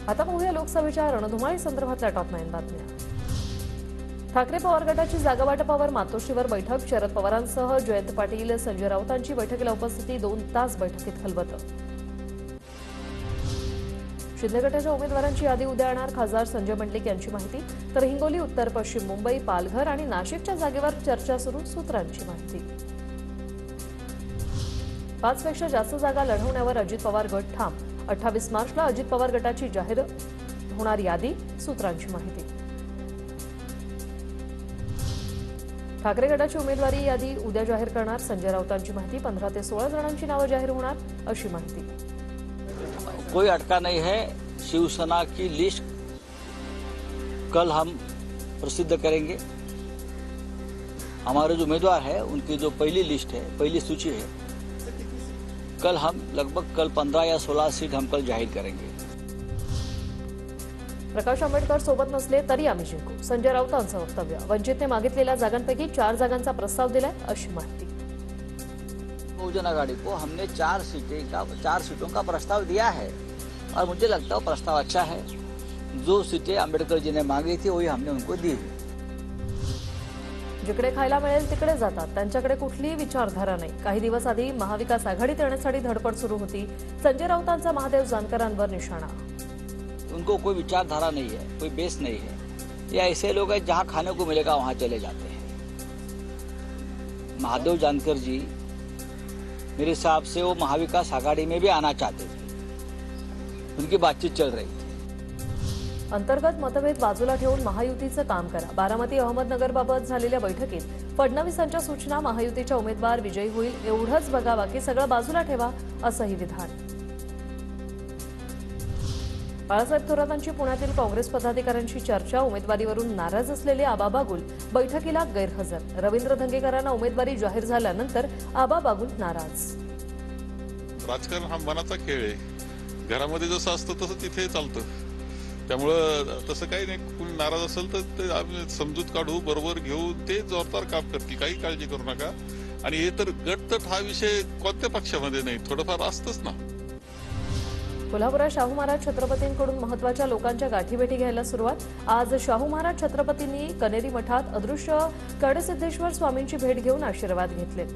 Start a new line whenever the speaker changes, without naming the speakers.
आता पाहूया लोकसभेच्या रणधुमाळी संदर्भातल्या टॉप 9 बातम्या। ठाकरे पवार गटाची जागा वाटपावर मातोश्रीवर बैठक। शरद पवारांसह जयंत पाटील, संजय राऊतांची बैठकीला उपस्थिती। 2 तास बैठकीत खलबतं। शिंदे गटाच्या उमेदवारांची यादी उद्या येणार। खासदार संजय मंडलिक यांची माहिती। तर हिंगोली, उत्तर पश्चिम मुंबई, पालघर आणि नाशिकच्या जागेवर चर्चा सुरू। सूत्रांची माहिती। 5 पेक्षा जास्त जागा लढवण्यावर अजित पवार गट ठाम। 28 मार्चला अजित पवार गटाची जाहीर होणार यादी। सूत्रांची माहिती। ठाकरे गटाची उमेदवारी यादी उद्या जाहीर करणार। संजय राऊतांची माहिती। 15 ते 16 जणांची नावं जाहीर होणार अशी माहिती।
कोई अटका नहीं है। शिवसेना की लिस्ट कल हम प्रसिद्ध करेंगे। हमारे जो उम्मीदवार है उनकी जो पहली लिस्ट है, पहली सूची है, कल हम लगभग 15 या 16 सीट हम कल जाहिर करेंगे।
प्रकाश आंबेडकर सोबत नसले तरी आम्ही जिंकू, संजय राऊतांचं वक्तव्य। वंचितने मागितलेल्या जागांपैकी 4 जागांचा प्रस्ताव दिलाय अशी माहिती।
बहुजन आघाड़ी को हमने 4 सीटों का प्रस्ताव दिया है और मुझे लगता है वो प्रस्ताव अच्छा है। जो सीटें आंबेडकर जी ने मांगी थी वही हमने उनको दी।
जिकडे खायला मिळेल तिकडे जातात, त्यांच्याकडे कुठलीही विचारधारा नाही। काही दिवस आधी महाविकास आघाडीत येण्यासाठी धडपड सुरू होती। संजय राऊतांचा महादेव जानकरांवर निशाणा।
उनको कोई विचारधारा नहीं है, कोई बेस नहीं है। ये ऐसे लोग हैं जहां खाने को मिलेगा वहां चले जाते हैं। महादेव जानकर जी मेरे हिसाब से वो महाविकास आघाड़ी में भी आना चाहते थे, उनकी बातचीत चल रही थी।
अंतर्गत मतभेद बाजूला ठेवून महायुतीचं काम करा। बारामती अहमदनगरबाबत झालेल्या बैठकीत फडणवीसांच्या सूचना। महायुतीच्या उमेदवार विजयी होईल एवढंच बघा, बाकी सगळं बाजूला ठेवा असंही विधान। बाळासाहेब थोरातांची पुण्यातील काँग्रेस पदाधिकाऱ्यांशी चर्चा। उमेदवारीवरून नाराज असलेले आबा बागुल बैठकीला गैरहजर। रवींद्र धंगेकरांना उमेदवारी जाहीर झाल्यानंतर आबा बागुल नाराज।
राजकारण हा मनाचा खेळ आहे। घरामध्ये जसं असतं तसं तिथे चालतं। त्यामुळे तसं काही नाही, कोणी नाराज असेल तर ते आम्ही समजूत काढू, बरोबर घेऊ, ते जोरदार काम करतील, काही काळजी करू नका। आणि हे तर गटतट हा विषय कोणत्या पक्षामध्ये नाही, थोडंफार असतंच ना।
कोल्हापुरात शाहू महाराज छत्रपतींकडून महत्त्वाच्या लोकांच्या गाठीभेटी घ्यायला सुरुवात। आज शाहू महाराज छत्रपतींनी कनेरी मठात अदृश्य कडसिद्धेश्वर स्वामींची भेट घेऊन आशीर्वाद घेतलेत।